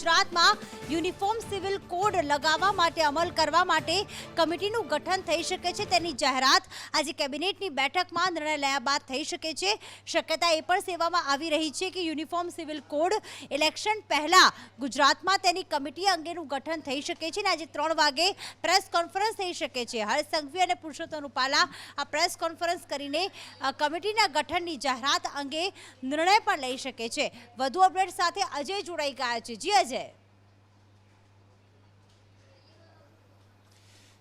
ગુજરાતમાં uniform civil code લગાવવા માટે અમલ કરવા માટે કમિટીનું ગઠન થઈ શકે છે તેની જાહેરાત આજે કેબિનેટની બેઠકમાં નિર્ણય લેવા બાદ થઈ શકે છે। શક્યતા એ પણ સેવામાં આવી રહી છે કે યુનિફોર્મ સિવિલ કોડ ઇલેક્શન પહેલા ગુજરાતમાં તેની કમિટી અંગેનું ગઠન થઈ શકે છે અને આજે 3 વાગે પ્રેસ કોન્ફરન્સ થઈ શકે છે। હર્ષ સંઘવી અને પુરુષોત્તમ રૂપાલા આ પ્રેસ કોન્ફરન્સ કરીને કમિટીના ગઠનની જાહેરાત અંગે निर्णय पर लई सके छे। વધુ અપડેટ સાથે અજય જોડાઈ ગયા છે। જી અજય।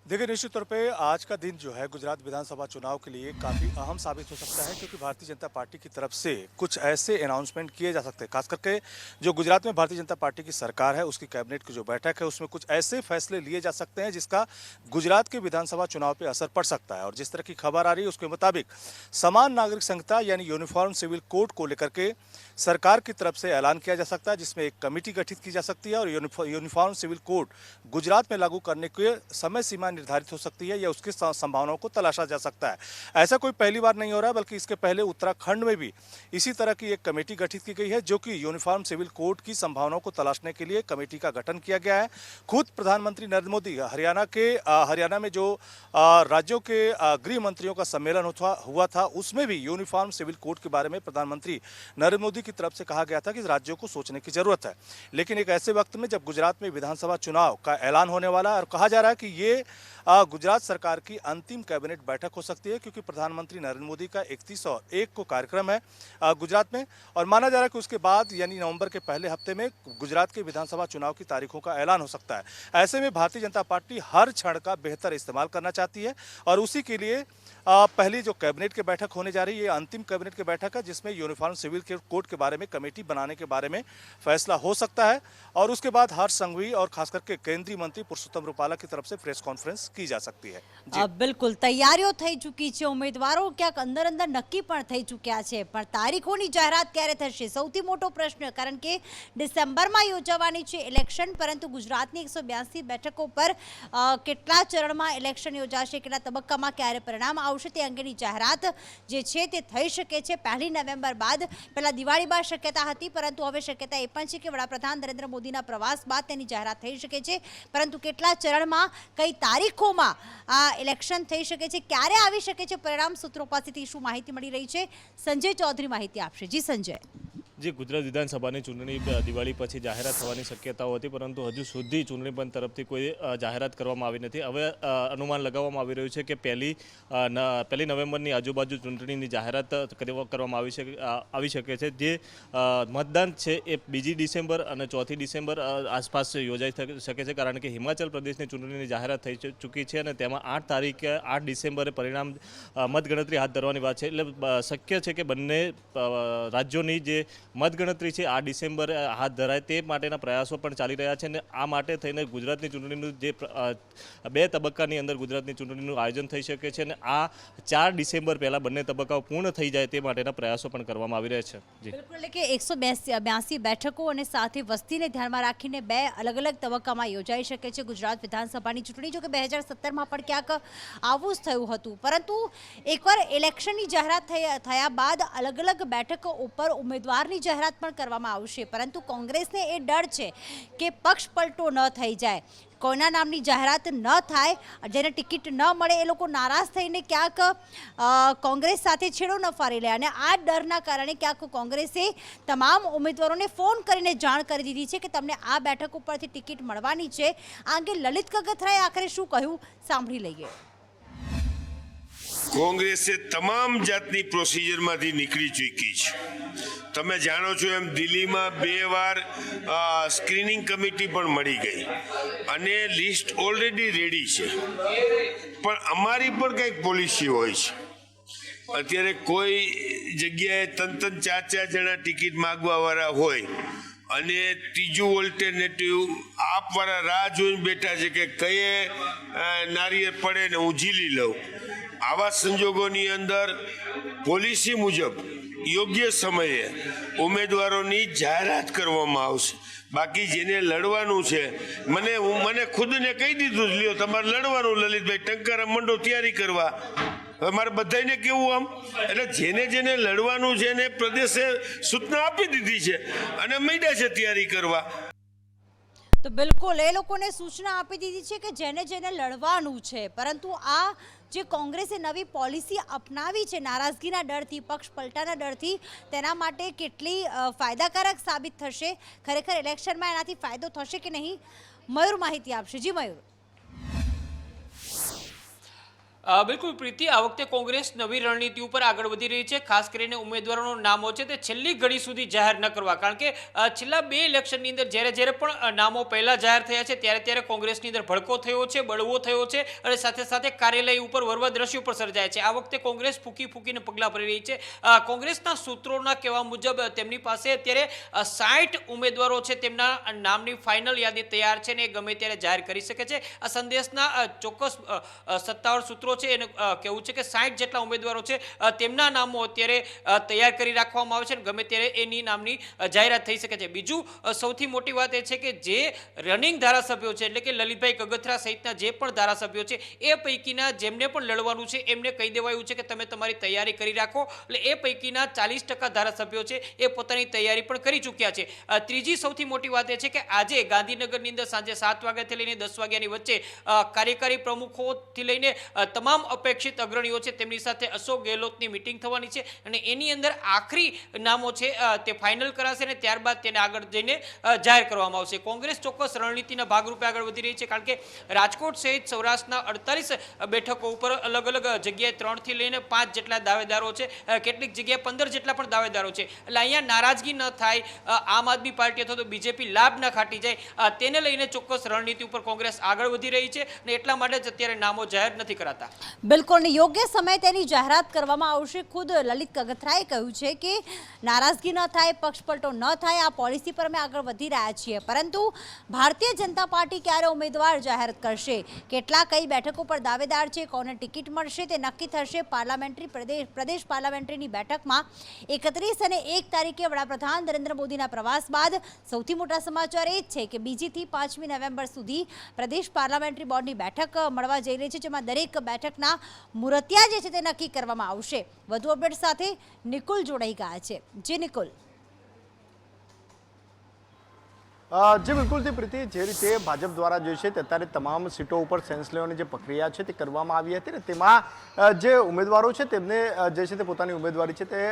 देखिए, निश्चित तौर पे आज का दिन जो है गुजरात विधानसभा चुनाव के लिए काफ़ी अहम साबित हो सकता है, क्योंकि भारतीय जनता पार्टी की तरफ से कुछ ऐसे अनाउंसमेंट किए जा सकते हैं। खास करके जो गुजरात में भारतीय जनता पार्टी की सरकार है उसकी कैबिनेट की जो बैठक है उसमें कुछ ऐसे फैसले लिए जा सकते हैं जिसका गुजरात के विधानसभा चुनाव पर असर पड़ सकता है। और जिस तरह की खबर आ रही है उसके मुताबिक समान नागरिक संहिता यानी यूनिफॉर्म सिविल कोड को लेकर के सरकार की तरफ से ऐलान किया जा सकता है, जिसमें एक कमेटी गठित की जा सकती है और यूनिफॉर्म सिविल कोड गुजरात में लागू करने के समय सीमा निर्धारित हो सकती है या उसकी संभावनाओं को तलाशा जा सकता है। ऐसा कोई पहली बार नहीं हो रहा है, बल्कि इसके पहले उत्तराखंड में भी इसी तरह की एक कमेटी गठित की गई है जो कि यूनिफॉर्म सिविल कोड की संभावनाओं को तलाशने के लिए कमेटी का गठन किया गया है। खुद प्रधानमंत्री नरेंद्र मोदी हरियाणा में जो राज्यों के गृह मंत्रियों का सम्मेलन हुआ था उसमें भी यूनिफॉर्म सिविल कोड के बारे में प्रधानमंत्री नरेंद्र मोदी की तरफ से कहा गया था कि राज्यों को सोचने की जरूरत है। लेकिन एक ऐसे वक्त में जब गुजरात में विधानसभा चुनाव का ऐलान होने वाला है और कहा जा रहा है कि ये गुजरात सरकार की अंतिम कैबिनेट बैठक हो सकती है, क्योंकि प्रधानमंत्री नरेंद्र मोदी का 31 को कार्यक्रम है गुजरात में और माना जा रहा है कि उसके बाद यानी नवंबर के पहले हफ्ते में गुजरात के विधानसभा चुनाव की तारीखों का ऐलान हो सकता है। ऐसे में भारतीय जनता पार्टी हर क्षण का बेहतर इस्तेमाल करना चाहती है और उसी के लिए पहली जो कैबिनेट की बैठक होने जा रही है ये अंतिम कैबिनेट की बैठक है, जिसमें यूनिफॉर्म सिविल कोड के बारे में कमेटी बनाने के बारे में फैसला हो सकता है और उसके बाद हर्ष संघवी और खास करके केंद्रीय मंत्री पुरुषोत्तम रूपाला की तरफ से प्रेस कॉन्फ्रेंस की जा सकती है। बिल्कुल तैयारीओ થઈ ચૂકી છે। ઉમેદવારો ક્યાંક અંદર અંદર નક્કી પણ થઈ ચૂક્યા છે, પણ તારીખોની જાહેરાત ક્યારે થશે સૌથી મોટો પ્રશ્ન, કારણ કે ડિસેમ્બરમાં યોજાવાની છે ઇલેક્શન, પરંતુ ગુજરાતની 182 બેઠકો પર કેટલા ચરણમાં ઇલેક્શન યોજાશે, કેટલા તબક્કામાં ક્યારે પરિણામ આવશે તે અંગેની જાહેરાત જે છે તે થઈ શકે છે 1 નવેમ્બર બાદ। પહેલા દિવાળી બાદ શક્યતા હતી, પરંતુ હવે શક્યતા એ પણ છે કે વડાપ્રધાન નરેન્દ્ર મોદીના પ્રવાસ બાદ તેની જાહેરાત થઈ શકે છે, પરંતુ કેટલા ચરણમાં કઈ તારીખોમાં આ ઇલેક્શન થઈ શકે છે, ક્યારે આવી શકે છે પરિણામ, સૂત્રો પાસેથી શું માહિતી મળી રહી છે સંજય ચૌધરી માહિતી આપશે। જી સંજય। જે ગુજરાત વિધાનસભાની ચૂંટણી દિવાળી પછી જાહેરાત થવાની શક્યતાઓ હતી, પરંતુ હજુ સુધી ચૂંટણી પંચ તરફથી કોઈ જાહેરાત કરવામાં આવી નથી। હવે અનુમાન લગાવવામાં આવી રહ્યું છે કે પહેલી નવેમ્બરની આજુબાજુ ચૂંટણીની જાહેરાત કરવામાં આવી શકે છે। જે મતદાન છે એ 2 ડિસેમ્બર અને 4 ડિસેમ્બર આસપાસ યોજાઈ શકે છે, કારણ કે હિમાચલ પ્રદેશની ચૂંટણીની જાહેરાત થઈ ચૂકી છે અને તેમાં 8 તારીખે 8 ડિસેમ્બરે પરિણામ મતગણતરી હાથ ધરવાની વાત છે। એટલે શક્ય છે કે બંને રાજ્યોની જે મતગણતરી છે 8 ડિસેમ્બરે હાથ ધરાય તે માટેના પ્રયાસો પણ ચાલી રહ્યા છે અને આ માટે થઈને ગુજરાતની ચૂંટણીનું જે 2 તબક્કાની અંદર ગુજરાતની ચૂંટણીનું આયોજન થઈ શકે છે અને આ 4 ડિસેમ્બર પહેલાં બંને તબક્કાઓ પૂર્ણ થઈ જાય તે માટેના પ્રયાસો પણ કરવામાં આવી રહ્યા છે। બિલકુલ, એટલે કે 182 બેઠકો અને સાથે વસ્તીને ધ્યાનમાં રાખીને 2 અલગ અલગ તબક્કામાં યોજાઈ શકે છે ગુજરાત વિધાનસભાની ચૂંટણી। જો કે 2017માં પણ ક્યાંક આવું જ થયું હતું, પરંતુ એકવાર ઇલેક્શનની જાહેરાત થયા બાદ અલગ અલગ બેઠકો ઉપર ઉમેદવારની જાહેરાત પણ કરવામાં આવશે, પરંતુ કોંગ્રેસને એ ડર છે કે પક્ષ પલટો ન થઈ જાય, કોઈના નામની જાહેરાત ન થાય, જેને ટિકિટ ન મળે એ લોકો નારાજ થઈને ક્યાંક કોંગ્રેસ સાથે છેડો ન ફાડી લે અને આ ડરના કારણે ક્યાંક કોંગ્રેસે તમામ ઉમેદવારોને ફોન કરીને જાણ કરી દીધી છે કે તમને આ બેઠક ઉપરથી ટિકિટ મળવાની છે। આ અંગે લલિત કગથરાએ આખરે શું કહ્યું સાંભળી લઈએ। કોંગ્રેસે તમામ જાતની પ્રોસિજરમાંથી નીકળી ચૂકી છે। તમે જાણો છો એમ દિલ્હીમાં 2 વાર સ્ક્રીનિંગ કમિટી પણ મળી ગઈ અને લિસ્ટ ઓલરેડી રેડી છે, પણ અમારી પણ કંઈક પોલિસી હોય છે। અત્યારે કોઈ જગ્યાએ 3-4 જણા ટિકિટ માગવાવાળા હોય અને ત્રીજું ઓલ્ટરનેટિવ આપવાળા રાહ જોઈને બેઠા છે કે કયે નારિયેળ પડે ને હું ઝીલી લઉં। આવા સંજોગોની અંદર પોલિસી મુજબ યોગ્ય સમયે ઉમેદવારોની જાહેરાત કરવામાં આવશે। બાકી જેને લડવાનું છે મને ખુદને કહી દીધું લ્યો તમારે લડવાનું લલિતભાઈ, ટંકારા મંડો તૈયારી કરવા। હવે મારે બધાને કેવું આમ, એટલે જેને લડવાનું છે એને પ્રદેશે સૂચના આપી દીધી છે અને માંડ્યા છે તૈયારી કરવા। તો બિલકુલ એ લોકોને સૂચના આપી દીધી છે કે જેને જેને લડવાનું છે, પરંતુ આ જે કોંગ્રેસે નવી પોલિસી અપનાવી છે નારાજગીના ડરથી, પક્ષ પલટાના ડરથી, તેના માટે કેટલી ફાયદાકારક સાબિત થશે, ખરેખર ઇલેક્શનમાં એનાથી ફાયદો થશે કે નહીં? મયુર માહિતી આપશે. જી મયુર. બિલકુલ પ્રીતિ, આ વખતે કોંગ્રેસ નવી રણનીતિ ઉપર આગળ વધી રહી છે. ખાસ કરીને ઉમેદવારોના નામો છે તે છેલ્લી ઘડી સુધી જાહેર ન કરવા, કારણ કે છેલ્લા 2 ઇલેક્શનની અંદર જ્યારે પણ નામો પહેલા જાહેર થયા છે ત્યારે કોંગ્રેસની અંદર ભડકો થયો છે, બળવો થયો છે અને સાથે સાથે કાર્યાલય ઉપર વરવા દ્રશ્યો પણ સર્જાય છે. આ વખતે કોંગ્રેસ ફૂંકીને પગલાં ભરી રહી છે. કોંગ્રેસના સૂત્રોના કહેવા મુજબ તેમની પાસે અત્યારે 60 ઉમેદવારો છે, તેમના નામની ફાઇનલ યાદી તૈયાર છે ને એ ગમે ત્યારે જાહેર કરી શકે છે. આ સંદેશના ચોક્કસ સત્તાવાર સૂત્રો છે એને કહેવું છે કે 60 જેટલા ઉમેદવારો છે તેમના નામો અત્યારે તૈયાર કરી રાખવામાં આવે છે અને ગમે ત્યારે એની નામની જાહેરાત થઈ શકે છે. બીજું સૌથી મોટી વાત એ છે કે જે રનિંગ ધારાસભ્યો છે, એટલે કે લલિતભાઈ કગથરા સહિતના જે પણ ધારાસભ્યો છે એ પૈકીના જેમને પણ લડવાનું છે એમને કહી દેવાયું છે કે તમે તમારી તૈયારી કરી રાખો. એટલે એ પૈકીના 40% ધારાસભ્યો છે એ પોતાની તૈયારી પણ કરી ચૂક્યા છે. ત્રીજી સૌથી મોટી વાત એ છે કે આજે ગાંધીનગરની અંદર સાંજે 7 વાગ્યાથી લઈને 10 વાગ્યાની વચ્ચે કાર્યકારી પ્રમુખોથી લઈને તમામ અપેક્ષિત અગ્રણીઓ છે તેમની સાથે અશોક ગેહલોતની મીટિંગ થવાની છે અને એની અંદર આખરી નામો છે તે ફાઇનલ કરાશે અને ત્યારબાદ તેને આગળ જઈને જાહેર કરવામાં આવશે. કોંગ્રેસ ચોક્કસ રણનીતિના ભાગરૂપે આગળ વધી રહી છે, કારણ કે રાજકોટ સહિત સૌરાષ્ટ્રના 48 બેઠકો ઉપર અલગ અલગ જગ્યાએ 3 થી લઈને 5 જેટલા દાવેદારો છે, કેટલીક જગ્યાએ 15 જેટલા પણ દાવેદારો છે. એટલે અહીંયા નારાજગી ન થાય, આમ આદમી પાર્ટી અથવા તો બીજેપી લાભ ન ખાટી જાય, તેને લઈને ચોક્કસ રણનીતિ ઉપર કોંગ્રેસ આગળ વધી રહી છે અને એટલા માટે જ અત્યારે નામો જાહેર નથી કરાતા. બિલકુલ ને યોગ્ય સમય તેની જાહેરાત કરવામાં આવશે. ખુદ લલિત કગથરાએ કહ્યું છે કે નારાજગી ન થાય, પક્ષપલટો ન થાય, આ પોલિસી પર અમે આગળ વધી રહ્યા છીએ. પરંતુ ભારતીય જનતા પાર્ટી ક્યારે ઉમેદવાર જાહેર કરશે, કેટલા કઈ બેઠકો પર દાવેદાર છે, કોને ટિકિટ મળશે તે નક્કી થશે પાર્લામેન્ટરી પ્રદેશ પાર્લામેન્ટરીની બેઠકમાં 31 અને 1 તારીખે વડાપ્રધાન નરેન્દ્ર મોદીના પ્રવાસ બાદ સૌથી મોટા સમાચાર એ જ છે કે 2 થી 5મી નવેમ્બર સુધી પ્રદેશ પાર્લામેન્ટરી બોર્ડની બેઠક મળવા જઈ રહી છે, જેમાં દરેક બેઠકના મુરતિયા જે છે તે નક્કી કરવામાં આવશે. વધુ અપડેટ સાથે નિકુલ જોડાઈ ગયા છે. જે નિકુલ. જે બિલકુલથી પ્રીતિ, જે રીતે ભાજપ દ્વારા જે છે તે અત્યારે તમામ સીટો ઉપર સેન્સ લેવાની જે પ્રક્રિયા છે તે કરવામાં આવી હતી ને તેમાં જે ઉમેદવારો છે તેમને જે છે તે પોતાની ઉમેદવારી છે તે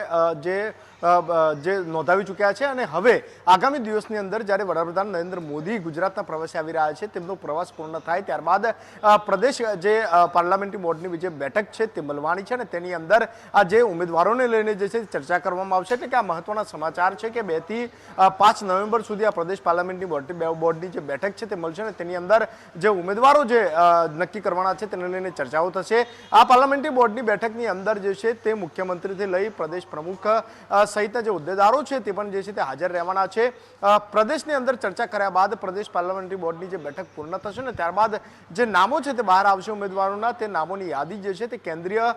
જે નોંધાવી ચૂક્યા છે અને હવે આગામી દિવસની અંદર જ્યારે વડાપ્રધાન નરેન્દ્ર મોદી ગુજરાતના પ્રવાસે આવી રહ્યા છે, તેમનો પ્રવાસ પૂર્ણ થાય ત્યારબાદ પ્રદેશ જે પાર્લામેન્ટરી બોર્ડની જે બેઠક છે તે મળવાની છે અને તેની અંદર આ જે ઉમેદવારોને લઈને જે છે ચર્ચા કરવામાં આવશે. એટલે કે આ મહત્વના સમાચાર છે કે 2 થી 5 નવેમ્બર સુધી આ પ્રદેશ પાર્લામેન્ટ બોર્ડની જે બેઠક છે તે મળશે અને તેની અંદર જે ઉમેદવારો જે નક્કી કરવાના છે તેને લઈને ચર્ચાઓ થશે. આ પાર્લામેન્ટરી બોર્ડની બેઠકની અંદર જે છે તે મુખ્યમંત્રીથી લઈ પ્રદેશ પ્રમુખ સહિતના જે હોદ્દેદારો છે તે પણ જે છે તે હાજર રહેવાના છે. પ્રદેશની અંદર ચર્ચા કર્યા બાદ પ્રદેશ પાર્લામેન્ટરી બોર્ડની જે બેઠક પૂર્ણ થશે ને ત્યારબાદ જે નામો છે તે બહાર આવશે ઉમેદવારોના, તે નામોની યાદી જે છે તે કેન્દ્રીય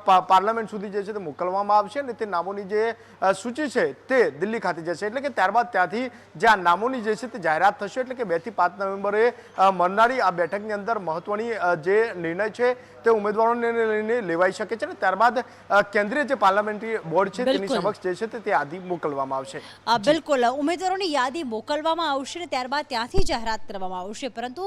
પાર્લામેન્ટ સુધી જે છે તે મોકલવામાં આવશે અને તે નામોની જે સૂચિ છે તે દિલ્હી ખાતે જશે. એટલે કે ત્યારબાદ ત્યાંથી જે આ નામોની જે છે તે જાહેરાત થશે. એટલે કે 2 થી 5 નવેમ્બરે મળનારી આ બેઠકની અંદર મહત્વની જે નિર્ણય છે તે ઉમેદવારોને લઈને લેવાઈ શકે છે અને ત્યારબાદ કેન્દ્રીય જે પાર્લામેન્ટરી બોર્ડ છે તેની સમક્ષ જે છે તે યાદી મોકલવામાં આવશે. બિલકુલ, ઉમેદવારોની યાદી મોકલવામાં આવશે ને ત્યારબાદ ત્યાંથી જાહેરાત કરવામાં આવશે. પરંતુ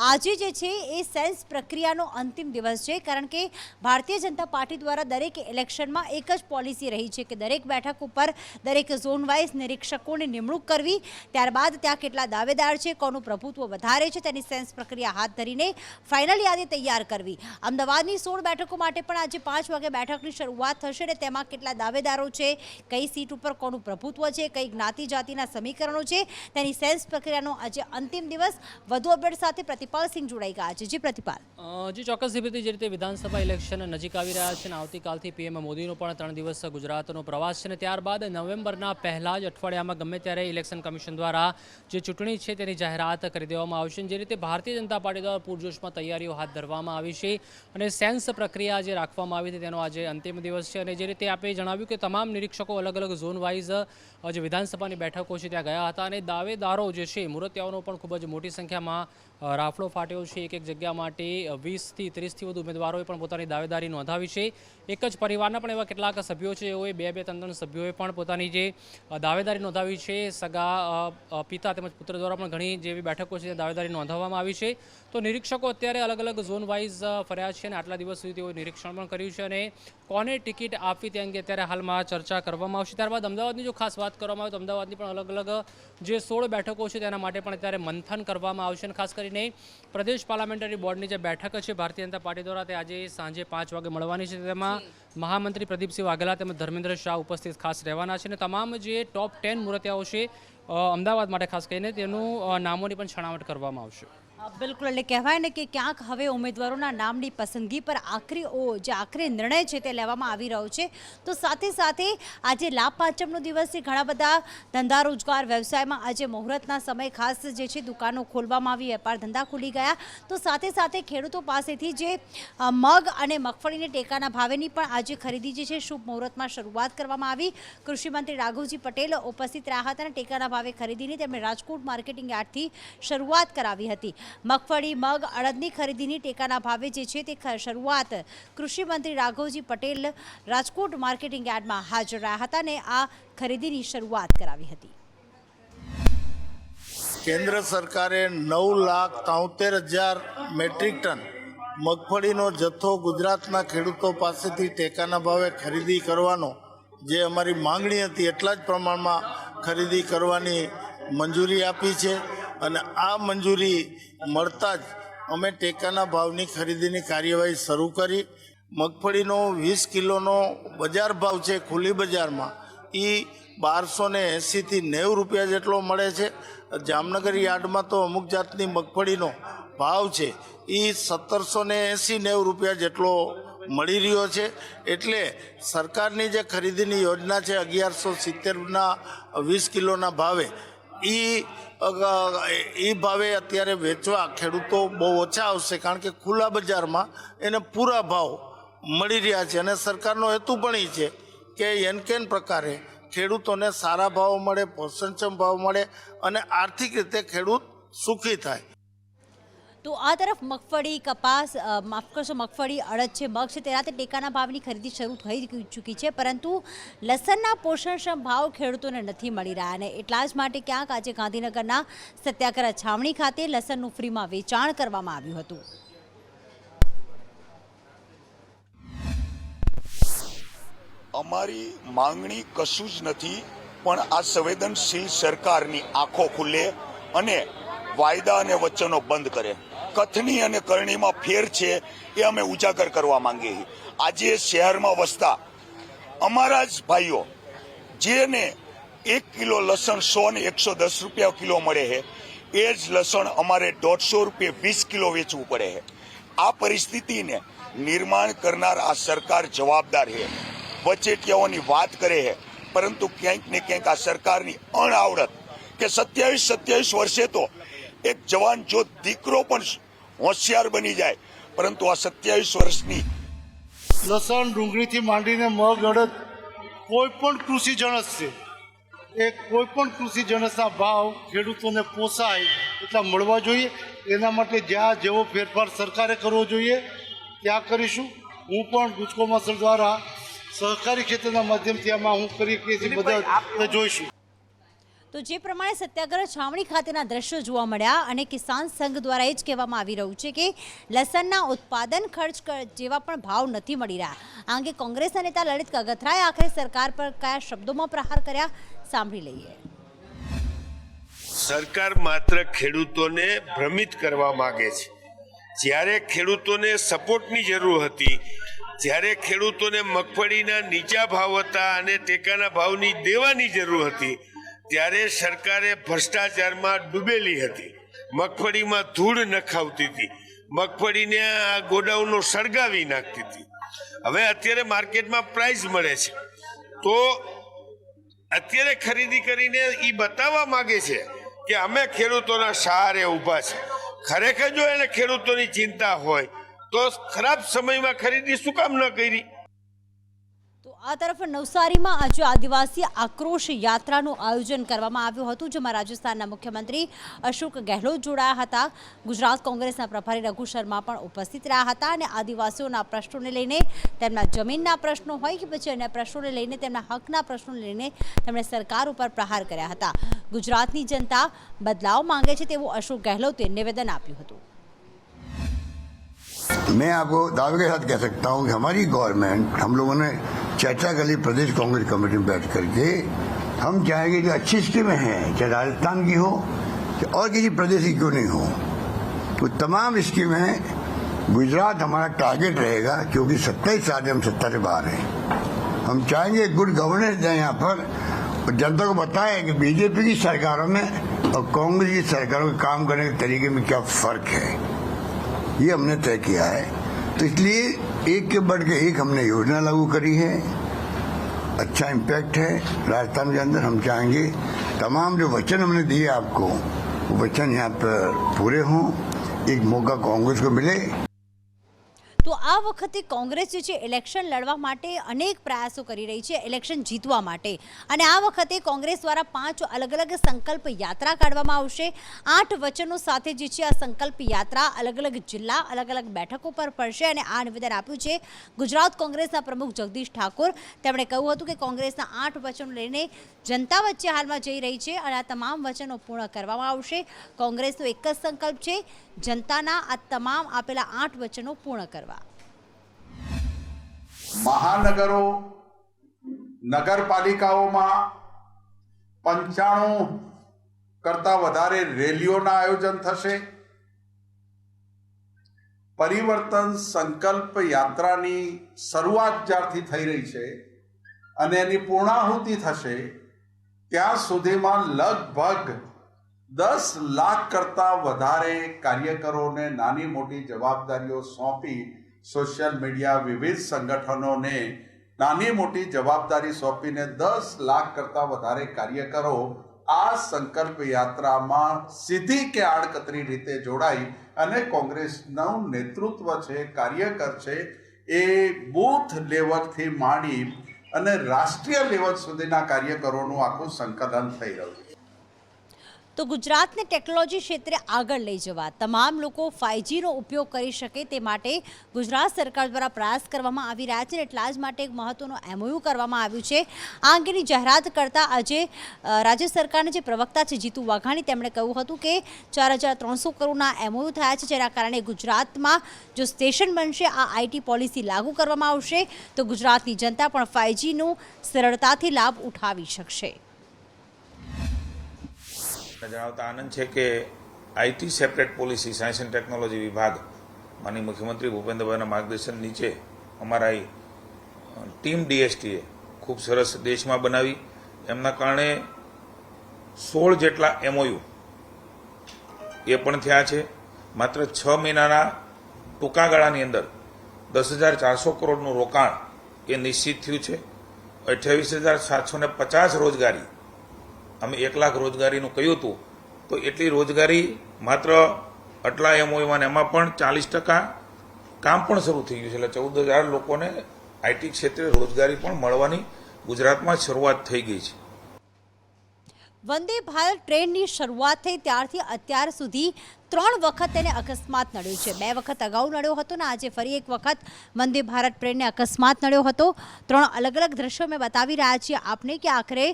આજે જે છે એ સેન્સ પ્રક્રિયાનો અંતિમ દિવસ છે, કારણ કે ભારતીય જનતા પાર્ટી દ્વારા દરેક ઇલેક્શનમાં એક જ પોલિસી રહી છે કે દરેક બેઠક ઉપર દરેક ઝોન વાઇઝ નિરીક્ષકોની નિમણૂક કરવી, ત્યારબાદ ત્યાં કેટલા દાવેદાર છે, કોનું પ્રભુત્વ વધારે છે તેની સેન્સ પ્રક્રિયા હાથ ધરીને ફાઇનલ યાદી તૈયાર કરવી. અમદાવાદની 16 બેઠકો માટે પણ આજે 5 વાગે બેઠકની શરૂઆત થશે ને તેમાં કેટલા દાવેદારો છે, કઈ સીટ ઉપર કોનું પ્રભુત્વ છે, કઈ જ્ઞાતિ જાતિના સમીકરણો છે, તેની સેન્સ પ્રક્રિયાનો આજે અંતિમ દિવસ. વધુ અપડેટ સાથે પ્રતિપાલ સિંહ જોડાઈ ગયા છે. જી પ્રતિપાલ. જી ચોક્કસ રીતે જે રીતે વિધાનસભા ઇલેક્શન નજીક આવી રહ્યા છે અને આવતીકાલથી પીએમ મોદીનો પણ 3 દિવસ ગુજરાતનો પ્રવાસ છે અને ત્યારબાદ નવેમ્બરના પહેલા જ અઠવાડિયામાં ગમે ત્યારે ઇલેક્શન કમિશન દ્વારા જે ચૂંટણી છે તેની જાહેરાત કરી દેવામાં આવશે. જે રીતે ભારતીય જનતા પાર્ટી દ્વારા પૂરજોશમાં તૈયારીઓ હાથ ધરવામાં આવી છે અને સેન્સ પ્રક્રિયા જે રાખવામાં આવી હતી તેનો આજે અંતિમ દિવસ છે અને જે રીતે આપણે જણાવ્યું કે તમામ નિરીક્ષકો અલગ અલગ ઝોન વાઇઝ જે વિધાનસભાની બેઠકો છે ત્યાં ગયા હતા અને દાવેદારો જે છે મુરતિયાઓનો પણ ખૂબ જ મોટી સંખ્યામાં રાફડો ફાટ્યો છે. એક જગ્યા માટે 20 થી 30 થી વધુ ઉમેદવારોએ પણ પોતાની દાવેદારી નોંધાવી છે. એક જ પરિવારના પણ એવા કેટલાક સભ્યો છે જેઓએ 2-3 સભ્યોએ પણ પોતાની જે દાવેદારી નોંધાવી છે. સગા પિતા તેમજ પુત્ર દ્વારા પણ ઘણી જેવી બેઠકો છે ત્યાં દાવેદારી નોંધાવવામાં આવી છે. તો નિરીક્ષકો અત્યારે અલગ અલગ ઝોન વાઇઝ ફર્યા છે અને આટલા દિવસ સુધી તેઓએ નિરીક્ષણ પણ કર્યું છે અને કોને ટિકિટ આપવી તે અંગે અત્યારે હાલમાં ચર્ચા કરવામાં આવશે. ત્યારબાદ અમદાવાદની જો ખાસ વાત કરવામાં આવે તો અમદાવાદની પણ અલગ અલગ જે 16 બેઠકો છે તેના માટે પણ અત્યારે મંથન કરવામાં આવશે અને ખાસ કરીને પ્રદેશ પાર્લામેન્ટરી બોર્ડની જે બેઠક છે ભારતીય જનતા પાર્ટી દ્વારા તે આજે સાંજે 5 વાગે મળવાની છે. તેમાં મહામંત્રી પ્રદીપસિંહ વાઘેલા તેમજ ધર્મેન્દ્ર શાહ ઉપસ્થિત ખાસ રહેવાના છે અને તમામ જે ટોપ 10 મૂર્તિયાઓ છે અમદાવાદ માટે ખાસ કરીને તેનું નામોની પણ છણાવટ કરવામાં આવશે. બિલકુલ, એટલે કહેવાય ને કે ક્યાંક હવે ઉમેદવારોના નામની પસંદગી પર આખરી નિર્ણય છે તે લેવામાં આવી રહ્યો છે. તો સાથે સાથે આજે લાભ પાંચમનો દિવસ છે, ઘણા બધા ધંધા રોજગાર વ્યવસાયમાં આજે મુહૂર્તના સમય ખાસ જે છે દુકાનો ખોલવામાં આવી, વેપાર ધંધા ખુલી ગયા. તો સાથે સાથે ખેડૂતો પાસેથી જે મગ અને મગફળીને ટેકાના ભાવેની પણ આજે ખરીદી જે છે શુભ મુહૂર્તમાં શરૂઆત કરવામાં આવી. કૃષિમંત્રી રાઘવજી પટેલ ઉપસ્થિત રહ્યા હતા અને ટેકાના ભાવે ખરીદીની તેમણે રાજકોટ માર્કેટિંગ યાર્ડથી શરૂઆત કરાવી હતી. મગફળી, મગ, અડદની ખરીદીની ટેકાના ભાવે જે છે તે શરૂઆત કૃષિમંત્રી રાઘવજી પટેલ રાજકોટ માર્કેટિંગ યાર્ડમાં હાજર રહ્યા હતા અને આ ખરીદીની શરૂઆત કરાવી હતી. કેન્દ્ર સરકારે 9,73,000 મેટ્રિક ટન મગફળીનો જથ્થો ગુજરાતના ખેડૂતો પાસેથી ટેકાના ભાવે ખરીદી કરવાનો જે અમારી માંગણી હતી એટલા જ પ્રમાણમાં ખરીદી કરવાની મંજૂરી આપી છે અને આ મંજૂરી મળતા જ અમે ટેકાના ભાવની ખરીદીની કાર્યવાહી શરૂ કરી. મગફળીનો 20 કિલોનો બજાર ભાવ છે ખુલ્લી બજારમાં એ 1280થી 90 રૂપિયા જેટલો મળે છે. જામનગર યાર્ડમાં તો અમુક જાતની મગફળીનો ભાવ છે એ 1780-90 રૂપિયા જેટલો મળી રહ્યો છે. એટલે સરકારની જે ખરીદીની યોજના છે 1170ના 20 કિલોના ભાવે એ ભાવે અત્યારે વેચવા ખેડૂતો બહુ ઓછા આવશે, કારણ કે ખુલ્લા બજારમાં એને પૂરા ભાવ મળી રહ્યા છે અને સરકારનો હેતુ પણ એ છે કે એનકેન પ્રકારે ખેડૂતોને સારા ભાવ મળે, પોષણક્ષમ ભાવ મળે અને આર્થિક રીતે ખેડૂત સુખી થાય. તો આ તરફ મગફળી, કપાસ, માફ કરશો મગફળી, અડદ છે, મગ છે તેના ટેકાના ભાવની ખરીદી શરૂ થઈ ચૂકી છે, પરંતુ લસણના પોષણક્ષમ ભાવ ખેડૂતોને નથી મળી રહ્યા અને એટલા જ માટે ક્યાંક આજે ગાંધીનગરના સત્યાગ્રહ છાવણી ખાતે લસણનું ફ્રીમાં વેચાણ કરવામાં આવ્યું હતું. અમારી માંગણી કશું જ નથી, પણ આ સંવેદનશીલ સરકારની આંખો ખુલે અને વાયદા અને વચનો બંધ કરે. કથની અને કરણીમાં ફેર છે એ અમે ઉજાગર કરવા માંગીએ છીએ. આજે શહેરમાં વસતા અમારા જ ભાઈઓ જેને 1 કિલો લસણ 100 ને 110 રૂપિયા કિલો મળે છે એ જ લસણ અમારે 150 રૂપિયા 20 કિલો વેચવું પડે છે. આ પરિસ્થિતિને નિર્માણ કરનાર આ સરકાર જવાબદાર છે. વચેટિયાઓની વાત કરે છે, પરંતુ ક્યાંક ને ક્યાંક આ સરકારની અણઆવડત કે 27 વર્ષે તો એક જવાન જો દીકરો પણ હોશિયાર બની જાય, પરંતુ આ 27 વર્ષની લસણ, ડુંગળીથી માંડીને મગ, અડદ કોઈ પણ કૃષિ જણસ છે એ કોઈ પણ કૃષિ જણસના ભાવ ખેડૂતોને પોસાય એટલા મળવા જોઈએ. એના માટે જ્યાં જેવો ફેરફાર સરકારે કરવો જોઈએ ત્યાં કરીશું. હું પણ ગુજકો માસલ દ્વારા સહકારી ક્ષેત્રના માધ્યમથી આમાં હું કરી કે બધા જોઈશું. તો જે પ્રમાણે સત્યાગ્રહ છાવણી ખાતેના દ્રશ્યો જોવા મળ્યા અને કિસાન સંઘ દ્વારા એ જ કહેવામાં આવી રહ્યું છે કે લસણના ઉત્પાદન ખર્ચ જેવા પણ ભાવ નથી મળી રહ્યા. આ અંગે કોંગ્રેસના નેતા લલિત કગથરાએ આખરે સરકાર પર કયા શબ્દોમાં પ્રહાર કર્યા, સાંભળી લઈએ. સરકાર માત્ર ખેડૂતોને ભ્રમિત કરવા માંગે છે. જ્યારે ખેડૂતોને સપોર્ટની જરૂર હતી, જ્યારે ખેડૂતોને મગફળીના નીચા ભાવ હતા અને ટેકાના ભાવની દેવાની જરૂર હતી, ત્યારે સરકારે ભ્રષ્ટાચારમાં ડૂબેલી હતી. મગફળીમાં ધૂળ નખાવતી હતી, મગફળીને આ ગોડાઉનો સળગાવી નાખતી હતી. હવે અત્યારે માર્કેટમાં પ્રાઇસ મળે છે, તો અત્યારે ખરીદી કરીને એ બતાવવા માંગે છે કે અમે ખેડૂતોના સહારે ઊભા છે. ખરેખર જો એને ખેડૂતોની ચિંતા હોય તો ખરાબ સમયમાં ખરીદી શું કામ ન કરી? તો આ તરફ નવસારીમાં આજે આદિવાસી આક્રોશ યાત્રાનું આયોજન કરવામાં આવ્યું હતું, જેમાં રાજસ્થાનના મુખ્યમંત્રી અશોક ગેહલોત જોડાયા હતા. ગુજરાત કોંગ્રેસના પ્રભારી રઘુ શર્મા પણ ઉપસ્થિત રહ્યા હતા અને આદિવાસીઓના પ્રશ્નોને લઈને, તેમના જમીનના પ્રશ્નો હોય કે પછી અન્ય પ્રશ્નોને લઈને, તેમના હકના પ્રશ્નોને લઈને તેમણે સરકાર ઉપર પ્રહાર કર્યા હતા. ગુજરાતની જનતા બદલાવ માંગે છે તેવું અશોક ગેહલોતે નિવેદન આપ્યું હતું. मैं आपको दावे के साथ कह सकता हूं कि हमारी गवर्नमेंट, हम लोगों ने चर्चा कर ली प्रदेश कांग्रेस कमेटी में बैठ करके, हम चाहेंगे कि अच्छी स्कीमें हैं, चाहे राजस्थान की हो और किसी प्रदेश की क्यों नहीं हो, तो तमाम स्कीमें गुजरात हमारा टारगेट रहेगा, क्योंकि 27 साल हम सत्ता से बाहर हैं. हम चाहेंगे गुड गवर्नेंस दें यहाँ पर और जनता को बताएं कि बीजेपी की सरकारों में और कांग्रेस की सरकारों के काम करने के तरीके में क्या फर्क है, ये हमने तय किया है. तो इसलिए एक के बढ़ के एक हमने योजना लागू करी है, अच्छा इम्पैक्ट है राजस्थान के अंदर. हम चाहेंगे तमाम जो वचन हमने दिए आपको, वो वचन यहाँ पर पूरे हों, एक मौका कांग्रेस को मिले. તો આ વખતે કોંગ્રેસ જે છે ઇલેક્શન લડવા માટે અનેક પ્રયાસો કરી રહી છે, ઇલેક્શન જીતવા માટે. અને આ વખતે કોંગ્રેસ દ્વારા 5 અલગ અલગ સંકલ્પ યાત્રા કાઢવામાં આવશે. 8 વચનો સાથે જે છે આ સંકલ્પ યાત્રા અલગ અલગ જિલ્લા, અલગ અલગ બેઠકો પર પડશે. અને આ નિવેદન આપ્યું છે ગુજરાત કોંગ્રેસના પ્રમુખ જગદીશ ઠાકોર. તેમણે કહ્યું હતું કે કોંગ્રેસના 8 વચનો લઈને જનતા વચ્ચે હાલમાં જઈ રહી છે અને આ તમામ વચનો પૂર્ણ કરવામાં આવશે. કોંગ્રેસનો એક જ સંકલ્પ છે, જનતાના આ તમામ આપેલા 8 વચનો પૂર્ણ કરવા. મહાનગરો, નગરપાલિકાઓમાં 95 કરતા વધારે રેલીઓના આયોજન થશે. પરિવર્તન સંકલ્પ યાત્રાની શરૂઆત જ્યારથી થઈ રહી છે અને એની પૂર્ણાહુતિ થશે ત્યાં સુધીમાં લગભગ 10 લાખ કરતા વધારે કાર્યકરોને નાની મોટી જવાબદારીઓ સોંપી, સોશિયલ મીડિયા, વિવિધ સંગઠનોને નાની મોટી જવાબદારી સોંપીને 10 લાખ કરતા વધારે કાર્યકરો આ સંકલ્પ યાત્રામાં સીધી કે આડકતરી રીતે જોડાઈ અને કોંગ્રેસનું નેતૃત્વ છે, કાર્યકર છે, એ બૂથ લેવલથી માંડી અને રાષ્ટ્રીય લેવલ સુધીના કાર્યકરોનું આખું સંકલન થઈ રહ્યું છે. તો ગુજરાતને ટેકનોલોજી ક્ષેત્રે આગળ લઈ જવા, તમામ લોકો 5Gનો ઉપયોગ કરી શકે તે માટે ગુજરાત સરકાર દ્વારા પ્રયાસ કરવામાં આવી રહ્યા છે. એટલા જ માટે એક મહત્વનું MOU કરવામાં આવ્યું છે. આ અંગેની જાહેરાત કરતા આજે રાજ્ય સરકારના જે પ્રવક્તા છે જીતુ વાઘાણી, તેમણે કહ્યું હતું કે 4300 કરોડના MOU થયા છે, જેના કારણે ગુજરાતમાં જો સ્ટેશન બનશે, આ IT પોલિસી લાગુ કરવામાં આવશે તો ગુજરાતની જનતા પણ 5Gનો સરળતાથી લાભ ઉઠાવી શકશે. જણાવતા આનંદ છે કે IT separate policy science and technology વિભાગ માનનીય મુખ્યમંત્રી ભૂપેન્દ્રભાઈના માર્ગદર્શન નીચે અમારા ટીમ DSTએ ખૂબ સરસ દેશમાં બનાવી. એમના કારણે 16 જેટલા MOU એ પણ થયા છે. માત્ર 6 મહિનાના ટૂંકા ગાળાની અંદર 10,400 કરોડનું રોકાણ એ નિશ્ચિત થયું છે. 28,750 રોજગારી, અમે 1 લાખ રોજગારીનું કહ્યું હતું, તો એટલી રોજગારી માત્ર આટલા MOUમાં એમાં પણ 40% કામ પણ શરૂ થઈ ગયું છે. એટલે 14,000 લોકોને IT ક્ષેત્રે રોજગારી પણ મળવાની ગુજરાતમાં શરૂઆત થઈ ગઈ છે. વંદે ભારત ટ્રેનની શરૂઆત થઈ ત્યારથી અત્યાર સુધી 3 વખત તેને અકસ્માત નડ્યો છે. 2 વખત અગાઉ નડ્યો હતો ને આજે ફરી એક વખત વંદે ભારત ટ્રેનને અકસ્માત નડ્યો હતો. 3 અલગ અલગ દ્રશ્યો મેં બતાવી રહ્યા છીએ આપને કે આખરે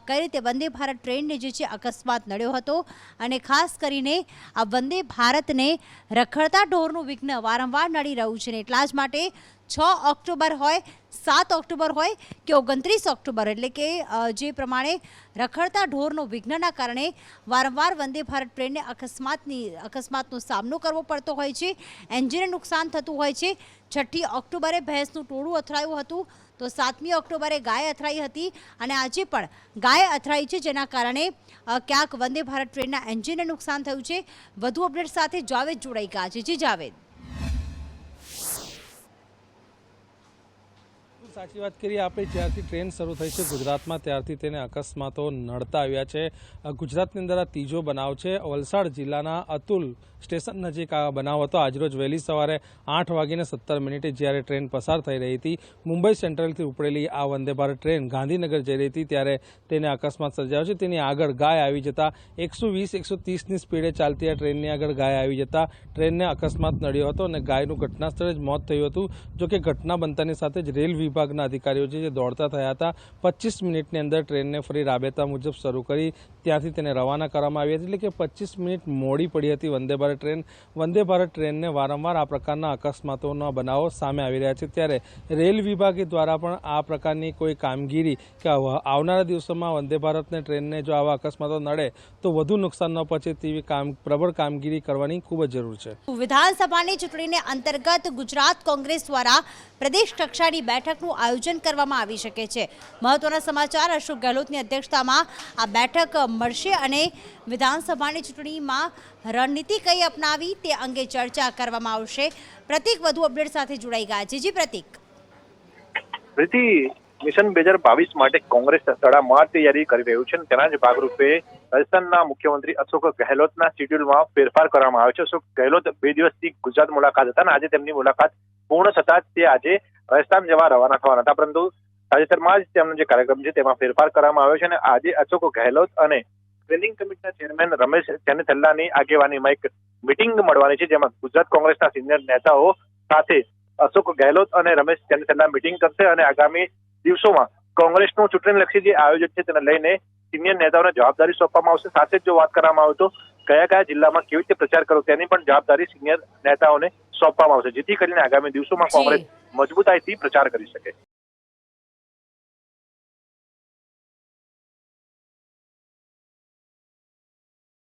કઈ રીતે વંદે ભારત ટ્રેનને જે છે અકસ્માત નડ્યો હતો. અને ખાસ કરીને આ વંદે ભારતને રખડતા ઢોરનું વિઘ્ન વારંવાર નડી રહ્યું છે. ને એટલા જ માટે 6 ઓક્ટોબર હોય, 7 ઓક્ટોબર હોય કે 29 ઓક્ટોબર, એટલે કે જે પ્રમાણે રખડતા ઢોરનો વિઘ્નના કારણે વારંવાર વંદે ભારત ટ્રેનને અકસ્માતનો સામનો કરવો પડતો હોય છે, એન્જિનને નુકસાન થતું હોય છે. 6ઠી ઓક્ટોબરે ભેંસનું ટોળું અથડાયું હતું, તો 7મી ઓક્ટોબરે ગાય અથડાઈ હતી અને આજે પણ ગાય અથડાઈ છે, જેના કારણે ક્યાંક વંદે ભારત ટ્રેનના એન્જિનને નુકસાન થયું છે. વધુ અપડેટ સાથે જાવેદ જોડાઈ ગયા છે. જી જાવેદ. સાચી વાત કરીએ આપણે, જ્યારથી ટ્રેન શરૂ થઈ છે ગુજરાતમાં ત્યારથી તેને અકસ્માતો નડતા આવ્યા છે. ગુજરાતની અંદર આ ત્રીજો બનાવ છે. વલસાડ જિલ્લાના અતુલ સ્ટેશન નજીક આ બનાવ હતો. આજરોજ વહેલી સવારે 8:17 જ્યારે ટ્રેન પસાર થઈ રહી હતી, મુંબઈ સેન્ટ્રલથી ઉપડેલી આ વંદે ભારત ટ્રેન ગાંધીનગર જઈ રહી હતી ત્યારે તેને અકસ્માત સર્જાયો છે. તેની આગળ ગાય આવી જતા 120-130ની સ્પીડે ચાલતી આ ટ્રેનની આગળ ગાય આવી જતા ટ્રેનને અકસ્માત નડ્યો હતો અને ગાયનું ઘટના સ્થળે જ મોત થયું હતું. જોકે ઘટના બનતાની સાથે જ રેલ વિભાગના અધિકારીઓ છે જે દોડતા થયા હતા. 25 મિનિટની અંદર ટ્રેનને ફરી રાબેતા મુજબ શરૂ કરી ત્યાંથી તેને રવાના કરવામાં આવી હતી. એટલે કે 25 મિનિટ મોડી પડી હતી વંદે ભારત ટ્રેન. વંદે ભારત ટ્રેનને વારંવાર આ પ્રકારના અકસ્માતોના બનાવો સામે આવી રહ્યા છે. ત્યારે રેલ વિભાગ દ્વારા પણ આ પ્રકારની કોઈ કામગીરી કે આવનારા દિવસોમાં વંદે ભારતને ટ્રેનને જો આવા અકસ્માતો નડે તો વધુ નુકસાન ન પહોંચે તેવી પ્રબળ કામગીરી કરવાની ખૂબ જ જરૂર છે. વિધાનસભાની ચૂંટણીને અંતર્ગત ગુજરાત કોંગ્રેસ દ્વારા પ્રદેશ કક્ષાની બેઠકનું આયોજન કરવામાં આવી શકે છે. મહત્વના સમાચાર, અશોક ગેહલોતની અધ્યક્ષતામાં આ બેઠક મળશે અને વિધાનસભાની ચૂંટણીમાં રણનીતિ કઈ અપનાવી તે અંગે ચર્ચા કરવામાં આવશે. પ્રતિક વધુ અપડેટ સાથે જોડાઈ ગયા છે. જી પ્રતિક. પ્રીતિ, મિશન 2022 માટે કોંગ્રેસ તડામાર તૈયારી કરી રહ્યું છે. તેના જ ભાગરૂપે રાજસ્થાનના મુખ્યમંત્રી અશોક ગેહલોતના શેડ્યુલમાં ફેરફાર કરવામાં આવ્યો છે. અશોક ગેહલોત 2 દિવસથી ગુજરાત મુલાકાત હતા અને આજે તેમની મુલાકાત પૂર્ણ થતાં જ તે આજે રાજસ્થાન જવા રવાના થવાના હતા, પરંતુ તાજેતરમાં જ તેમનો જે કાર્યક્રમ છે તેમાં ફેરફાર કરવામાં આવ્યો છે અને આજે અશોક ગેહલોત અને સ્ક્રીનિંગ કમિટીના ચેરમેન રમેશ ચેન્નથલ્લાની આગેવાનીમાં એક મિટિંગ મળવાની છે, જેમાં ગુજરાત કોંગ્રેસના સિનિયર નેતાઓ સાથે અશોક ગેહલોત અને રમેશ ચેન્નથલ્લા મિટિંગ કરશે અને આગામી દિવસોમાં કોંગ્રેસનું ચૂંટણીલક્ષી જે આયોજન છે તેને લઈને સિનિયર નેતાઓને જવાબદારી સોંપવામાં આવશે. સાથે જ જો વાત કરવામાં આવે તો કયા કયા જિલ્લામાં કેવી રીતે પ્રચાર કરવો તેની પણ જવાબદારી સિનિયર નેતાઓને સોંપવામાં આવશે, જેથી કરીને આગામી દિવસોમાં કોંગ્રેસ મજબૂતાઈથી પ્રચાર કરી શકે.